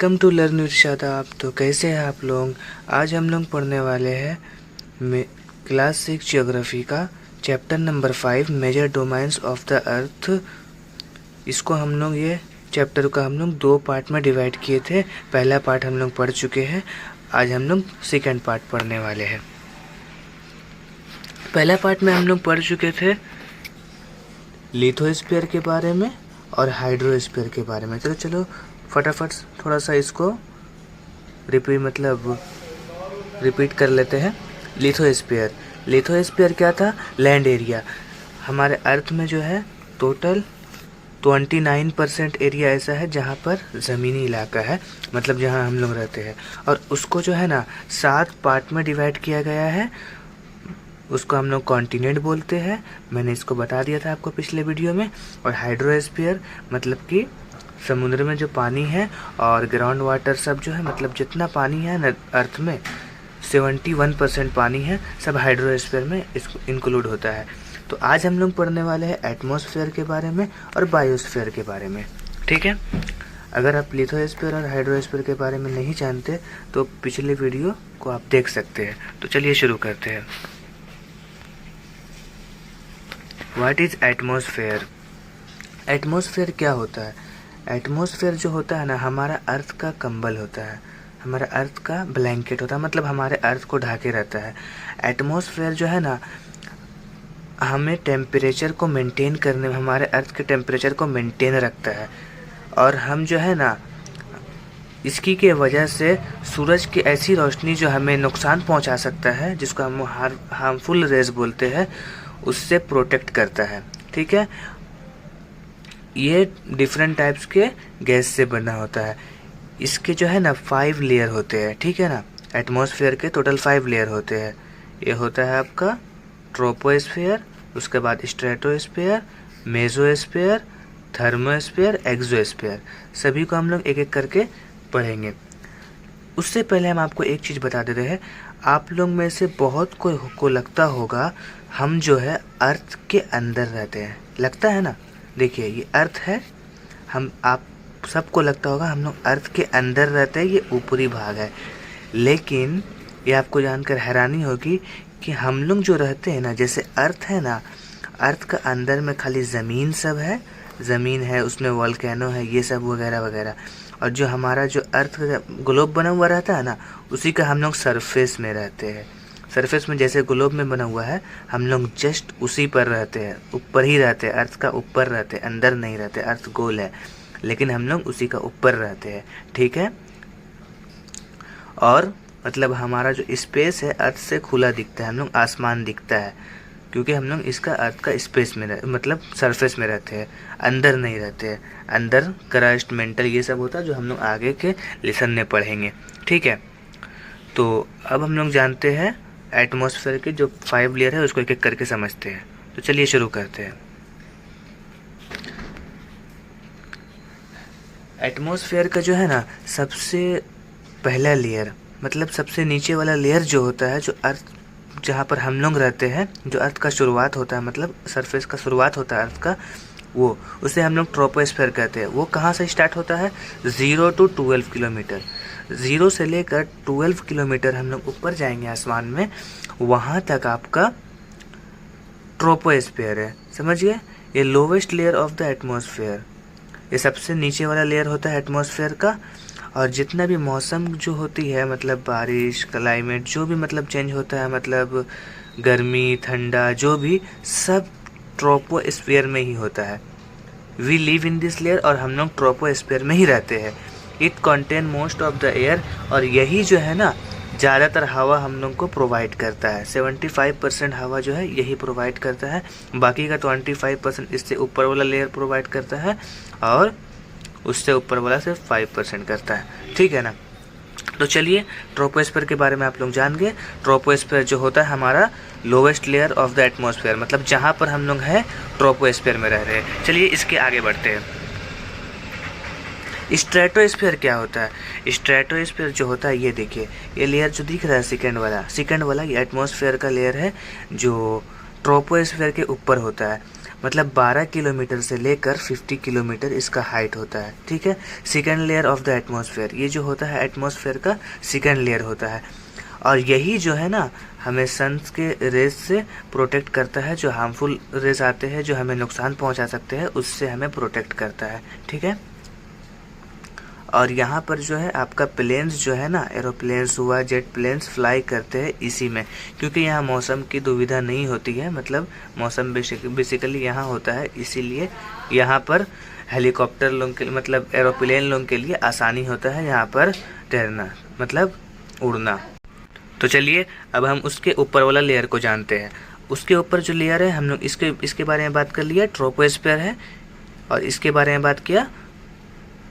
Welcome to learn with Shadab. तो कैसे हैं आप लोग। आज हम लोग पढ़ने वाले हैं क्लास 6 ज्योग्राफी का chapter number 5 major domains of the earth. इसको हम लोग ये चैप्टर का हम लोग 2 पार्ट में डिवाइड किए थे। पहला पार्ट हम लोग पढ़ चुके हैं, आज हम लोग सेकेंड पार्ट पढ़ने वाले हैं। पहला पार्ट में हम लोग पढ़ चुके थे लिथोस्फीयर के बारे में और हाइड्रोस्फीयर के बारे में। चलो फटाफट थोड़ा सा इसको रिपीट कर लेते हैं। लिथोस्फीयर क्या था? Land area. हमारे अर्थ में जो है टोटल 29% एरिया ऐसा है जहाँ पर ज़मीनी इलाका है, मतलब जहाँ हम लोग रहते हैं, और उसको जो है ना 7 पार्ट में डिवाइड किया गया है। उसको हम लोग कॉन्टिनेंट बोलते हैं, मैंने इसको बता दिया था आपको पिछले वीडियो में। और हाइड्रोस्फीयर मतलब कि समुद्र में जो पानी है और ग्राउंड वाटर सब जो है, मतलब जितना पानी है अर्थ में 71% पानी है, सब हाइड्रोस्फीयर में इंक्लूड होता है। तो आज हम लोग पढ़ने वाले हैं एटमॉस्फेयर के बारे में और बायोस्फीयर के बारे में, ठीक है। अगर आप लिथोस्फीयर और हाइड्रोस्फीयर के बारे में नहीं जानते तो पिछले वीडियो को आप देख सकते हैं। तो चलिए शुरू करते हैं। What is atmosphere? एटमॉस्फेयर क्या होता है? एटमॉस्फेयर जो होता है ना, हमारा अर्थ का कंबल होता है, हमारा अर्थ का ब्लैंकेट होता है, मतलब हमारे अर्थ को ढाके रहता है। एटमॉस्फेयर जो है ना, हमें टेम्परेचर को मेंटेन करने में, हमारे अर्थ के टेम्परेचर को मेंटेन रखता है। और हम जो है ना, इसकी के वजह से सूरज की ऐसी रोशनी जो हमें नुकसान पहुंचा सकता है, जिसको हम हार्मफुल रेज बोलते हैं, उससे प्रोटेक्ट करता है, ठीक है। ये डिफरेंट टाइप्स के गैस से बना होता है। इसके जो है ना 5 लेयर होते हैं, ठीक है ना। एटमॉस्फेयर के टोटल 5 लेयर होते हैं। ये होता है आपका ट्रोपोस्फेयर, उसके बाद स्ट्रेटोस्फेयर, मेसोस्फेयर, थर्मोस्फेयर, एक्सोस्फेयर। सभी को हम लोग एक एक करके पढ़ेंगे। उससे पहले हम आपको एक चीज़ बता देते हैं। आप लोग में से बहुत को लगता होगा हम जो है अर्थ के अंदर रहते हैं, लगता है ना। देखिए ये अर्थ है, आप सबको लगता होगा हम लोग अर्थ के अंदर रहते हैं, ये ऊपरी भाग है। लेकिन ये आपको जानकर हैरानी होगी कि हम लोग जो रहते हैं ना, जैसे अर्थ है ना, अर्थ का अंदर में खाली ज़मीन सब है, ज़मीन है, उसमें वोल्केनो है, ये सब वगैरह वगैरह। और जो हमारा जो अर्थ का ग्लोब बना हुआ रहता है ना, उसी का हम लोग सरफेस में रहते हैं। सरफेस में जैसे ग्लोब में बना हुआ है, हम लोग जस्ट उसी पर रहते हैं, ऊपर ही रहते हैं, अर्थ का ऊपर रहते हैं, अंदर नहीं रहते। अर्थ गोल है लेकिन हम लोग उसी का ऊपर रहते हैं, ठीक है। और मतलब हमारा जो स्पेस है अर्थ से खुला दिखता है, हम लोग आसमान दिखता है, क्योंकि हम लोग इसका अर्थ का स्पेस में मतलब सरफेस में रहते हैं, अंदर नहीं रहते हैं। अंदर क्रस्ट मेंटल ये सब होता है, जो हम लोग आगे के लेसन में पढ़ेंगे, ठीक है। तो अब हम लोग जानते हैं एटमॉस्फेयर के जो 5 लेयर है, उसको एक एक करके समझते हैं। तो चलिए शुरू करते हैं। एटमॉस्फेयर का जो है ना सबसे पहला लेयर, मतलब सबसे नीचे वाला लेयर जो होता है, जो अर्थ जहाँ पर हम लोग रहते हैं, जो अर्थ का शुरुआत होता है, मतलब सरफेस का शुरुआत होता है अर्थ का, वो उसे हम लोग ट्रोपोस्फेयर कहते हैं। वो कहाँ से स्टार्ट होता है? 0 to 12 किलोमीटर। 0 से लेकर 12 किलोमीटर हम लोग ऊपर जाएंगे आसमान में, वहाँ तक आपका ट्रोपोस्फेयर है, समझ गए। ये lowest layer of the atmosphere, ये सबसे नीचे वाला लेयर होता है एटमॉस्फेयर का। और जितना भी मौसम जो होती है, मतलब बारिश, क्लाइमेट जो भी मतलब चेंज होता है, मतलब गर्मी, ठंडा, जो भी सब ट्रोपोस्फेयर में ही होता है। We live in this layer, और हम लोग ट्रोपोस्फेयर में ही रहते हैं। It contain most of the air, और यही जो है ना ज़्यादातर हवा हम लोग को प्रोवाइड करता है। 75% हवा जो है यही प्रोवाइड करता है, बाकी का 25% इससे ऊपर वाला लेयर प्रोवाइड करता है, और उससे ऊपर वाला सिर्फ 5% करता है, ठीक है ना। तो चलिए ट्रोपोस्फेयर के बारे में आप लोग जान गए। ट्रोपोस्फेयर जो होता है हमारा lowest layer of the atmosphere, मतलब जहाँ पर हम लोग हैं ट्रोपोस्फेयर में रह रहे हैं। चलिए इसके आगे बढ़ते हैं। स्ट्रेटोस्फेयर क्या होता है? स्ट्रेटोस्फेयर जो होता है, ये देखिए ये लेयर जो दिख रहा है सेकंड वाला ये एटमॉस्फेयर का लेयर है, जो ट्रोपोस्फेयर के ऊपर होता है। मतलब 12 किलोमीटर से लेकर 50 किलोमीटर इसका हाइट होता है, ठीक है। Second layer of the atmosphere, ये जो होता है एटमॉस्फेयर का सेकेंड लेयर होता है, और यही जो है ना हमें सन के रेज से प्रोटेक्ट करता है। जो हार्मफुल रेज आते हैं जो हमें नुकसान पहुंचा सकते हैं, उससे हमें प्रोटेक्ट करता है, ठीक है। और यहाँ पर जो है आपका प्लेन्स जो है ना, एरोप्लेन्स हुआ, जेट प्लेन्स फ्लाई करते हैं इसी में, क्योंकि यहाँ मौसम की दुविधा नहीं होती है। मतलब मौसम बेसिकली यहाँ होता है, इसीलिए यहाँ पर हेलीकॉप्टर लोगों के मतलब एरोप्लेन लोगों के लिए आसानी होता है यहाँ पर तैरना, मतलब उड़ना। तो चलिए अब हम उसके ऊपर वाला लेयर को जानते हैं। उसके ऊपर जो लेयर है, हम लोग इसके बारे में बात कर लिया, ट्रोपोस्फेयर है, और इसके बारे में बात किया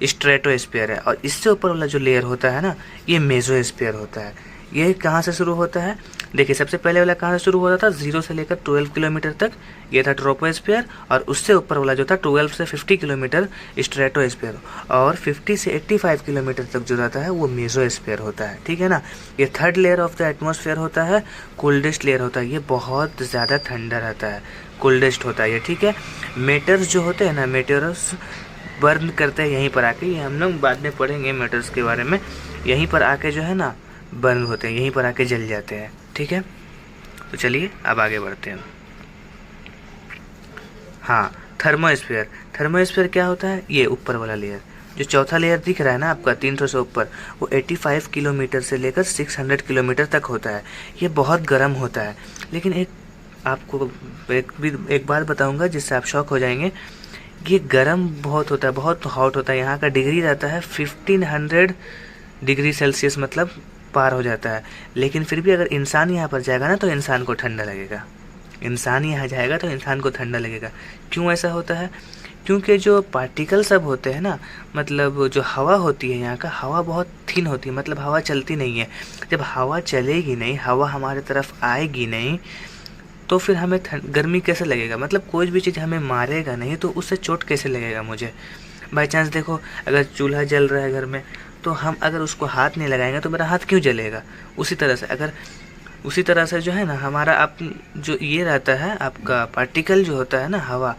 स्ट्रेटोस्फेयर है। और इससे ऊपर वाला जो लेयर होता है ना, ये मेसोस्फेयर होता है। ये कहाँ से शुरू होता है? देखिए सबसे पहले वाला कहाँ से शुरू होता था, 0 से लेकर 12 किलोमीटर तक, ये था ट्रोपोस्फेयर। और उससे ऊपर वाला जो था 12 से 50 किलोमीटर स्ट्रेटोस्फेयर, और 50 से 85 किलोमीटर तक जो रहता है वो मेसोस्फेयर होता है, ठीक है ना। ये third layer of the atmosphere होता है, कोल्डेस्ट लेयर होता है। ये बहुत ज़्यादा ठंडा रहता है, कोल्डेस्ट होता है ये, ठीक है। मेटर्स जो होते हैं ना, मेटर्स बर्न करते हैं यहीं पर आके, ये हम लोग बाद में पढ़ेंगे मेटर्स के बारे में। यहीं पर आके जो है ना बर्न होते हैं, यहीं पर आके जल जाते हैं, ठीक है। तो चलिए अब आगे बढ़ते हैं। हाँ, थर्मोस्फेयर। थर्मोस्फेयर क्या होता है? ये ऊपर वाला लेयर, जो चौथा लेयर दिख रहा है ना आपका 300 से ऊपर, वो 85 किलोमीटर से लेकर 600 किलोमीटर तक होता है। ये बहुत गर्म होता है, लेकिन आपको एक बात बताऊंगा जिससे आप शॉक हो जाएंगे। ये गर्म बहुत होता है, बहुत हॉट होता है। यहाँ का डिग्री रहता है 1500 डिग्री सेल्सियस, मतलब पार हो जाता है। लेकिन फिर भी अगर इंसान यहाँ पर जाएगा ना तो इंसान को ठंडा लगेगा। इंसान यहाँ जाएगा तो इंसान को ठंडा लगेगा। क्यों ऐसा होता है? क्योंकि जो पार्टिकल सब होते हैं ना, मतलब जो हवा होती है यहाँ का, हवा बहुत थिन होती है, मतलब हवा चलती नहीं है। जब हवा चलेगी नहीं, हवा हमारे तरफ आएगी नहीं, तो फिर हमें गर्मी कैसे लगेगा? मतलब कोई भी चीज़ हमें मारेगा नहीं तो उससे चोट कैसे लगेगा मुझे? बाई चांस देखो, अगर चूल्हा जल रहा है घर में, तो हम अगर उसको हाथ नहीं लगाएंगे तो मेरा हाथ क्यों जलेगा? उसी तरह से जो है ना हमारा आप जो ये रहता है, आपका पार्टिकल जो होता है ना हवा,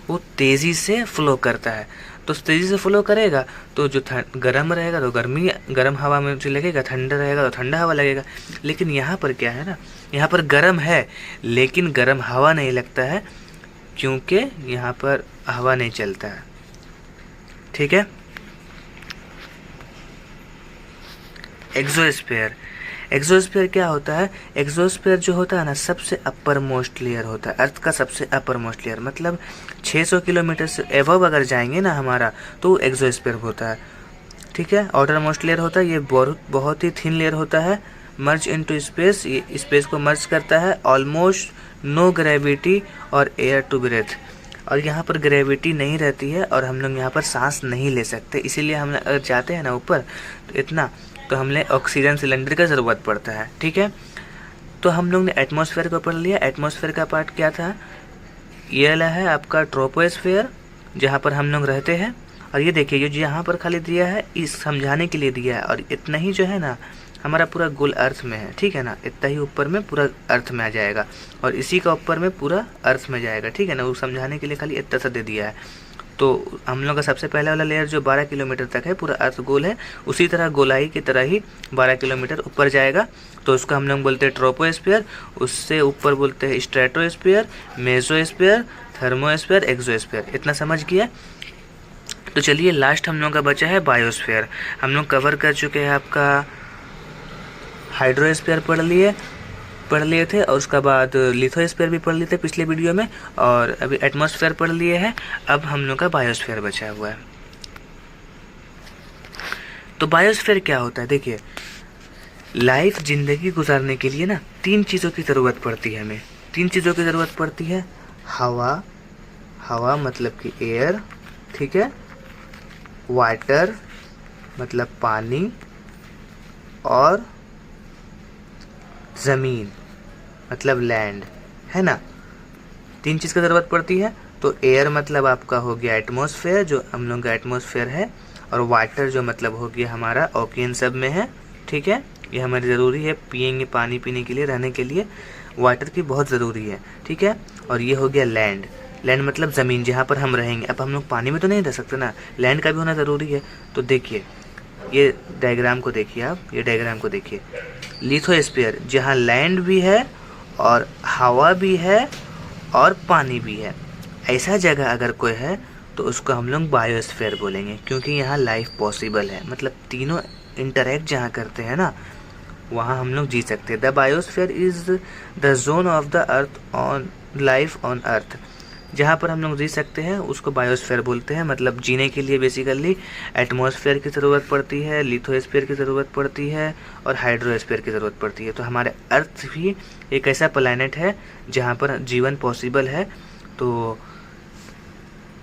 वो तेज़ी से फ्लो करता है। तो तेज़ी से फ्लो करेगा तो जो गर्म रहेगा तो गर्म हवा में जो लगेगा, ठंडा रहेगा तो ठंडा हवा लगेगा। लेकिन यहाँ पर क्या है ना, यहाँ पर गर्म है लेकिन गर्म हवा नहीं लगता है, क्योंकि यहाँ पर हवा नहीं चलता है, ठीक है। एक्सोस्फीयर। एक्सोस्फीयर क्या होता है? एक्सोस्फीयर जो होता है ना, सबसे अपर मोस्ट लेयर होता है, अर्थ का सबसे अपर मोस्ट लेयर। मतलब 600 किलोमीटर से एबव अगर जाएंगे ना हमारा, तो एक्सोस्फीयर होता है, ठीक है। आउटर मोस्ट लेयर होता है, ये बहुत ही थिन लेयर होता है। मर्ज इनटू स्पेस, ये स्पेस को मर्ज करता है। ऑलमोस्ट नो ग्रेविटी और एयर टू ब्रेथ, और यहाँ पर ग्रेविटी नहीं रहती है और हम लोग यहाँ पर सांस नहीं ले सकते। इसीलिए हम अगर जाते हैं ना ऊपर तो हमने ऑक्सीजन सिलेंडर का ज़रूरत पड़ता है, ठीक है। तो हम लोग ने एटमॉस्फेयर को पढ़ लिया। एटमॉस्फेयर का पार्ट क्या था? ये वाला है आपका ट्रोपोस्फेयर, जहाँ पर हम लोग रहते हैं। और ये देखिए, ये जो यहाँ पर खाली दिया है, इस समझाने के लिए दिया है। और इतना ही जो है ना हमारा पूरा गोल अर्थ में है, ठीक है ना। इतना ही ऊपर में पूरा अर्थ में आ जाएगा, और इसी का ऊपर में पूरा अर्थ में जाएगा, ठीक है ना। वो समझाने के लिए खाली इतना सा दे दिया है। तो हम लोग का सबसे पहला वाला लेयर जो 12 किलोमीटर तक है, पूरा अर्थ गोल है, उसी तरह गोलाई की तरह ही 12 किलोमीटर ऊपर जाएगा। तो उसको हम लोग बोलते हैं ट्रोपोस्फीयर। उससे ऊपर बोलते हैं स्ट्रेटोस्फीयर, मेसोस्फीयर, थर्मोस्फीयर, एक्सोस्फीयर। इतना समझ गया? तो चलिए लास्ट हम लोग का बचा है बायोस्फीयर। हम लोग कवर कर चुके हैं, आपका हाइड्रोस्फीयर पढ़ लिए थे, और उसके बाद लिथोस्फीयर भी पढ़ लिए थे पिछले वीडियो में, और अभी एटमॉस्फेयर पढ़ लिए हैं। अब हम लोग का बायोस्फीयर बचा हुआ है। तो बायोस्फीयर क्या होता है? देखिए, लाइफ जिंदगी गुजारने के लिए ना 3 चीज़ों की ज़रूरत पड़ती है हमें। 3 चीज़ों की ज़रूरत पड़ती है। हवा मतलब कि एयर, ठीक है। वाटर मतलब पानी, और ज़मीन मतलब लैंड, है ना। 3 चीज़ की ज़रूरत पड़ती है। तो एयर मतलब आपका हो गया एटमॉस्फेयर, जो हम लोग का एटमॉस्फेयर है, और वाटर जो मतलब हो गया हमारा ओकेन सब में है, ठीक है। ये हमारी ज़रूरी है, पिएंगे पानी पीने के लिए, रहने के लिए वाटर की बहुत ज़रूरी है, ठीक है। और ये हो गया लैंड। लैंड मतलब ज़मीन जहाँ पर हम रहेंगे। अब हम लोग पानी में तो नहीं रह सकते ना, लैंड का भी होना ज़रूरी है। तो देखिए ये डायग्राम को देखिए आप, ये डायग्राम को देखिए, लिथोस्फीयर जहाँ लैंड भी है और हवा भी है और पानी भी है, ऐसा जगह अगर कोई है तो उसको हम लोग बायोस्फीयर बोलेंगे, क्योंकि यहाँ लाइफ पॉसिबल है। मतलब तीनों इंटरेक्ट जहाँ करते हैं ना, वहाँ हम लोग जी सकते हैं। The biosphere is the zone of the earth on life on earth, जहाँ पर हम लोग जी सकते हैं उसको बायोस्फीयर बोलते हैं। मतलब जीने के लिए बेसिकली एटमॉस्फेयर की ज़रूरत पड़ती है, लिथोस्फीयर की ज़रूरत पड़ती है और हाइड्रोस्फीयर की ज़रूरत पड़ती है। तो हमारे अर्थ भी एक ऐसा प्लैनेट है जहाँ पर जीवन पॉसिबल है। तो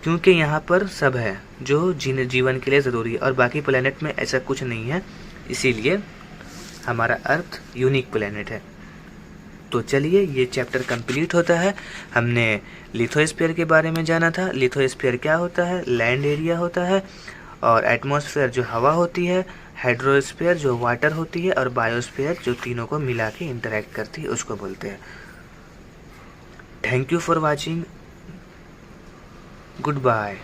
क्योंकि यहाँ पर सब है जो जीवन के लिए ज़रूरी है और बाकी प्लैनेट में ऐसा कुछ नहीं है, इसीलिए हमारा अर्थ यूनिक प्लैनेट है। तो चलिए ये चैप्टर कंप्लीट होता है। हमने लिथोस्फीयर के बारे में जाना था। लिथोस्फीयर क्या होता है, लैंड एरिया होता है, और एटमॉस्फेयर जो हवा होती है, हाइड्रोस्फीयर जो वाटर होती है, और बायोस्फीयर जो तीनों को मिला के इंटरेक्ट करती है उसको बोलते हैं। Thank you for watching, good bye.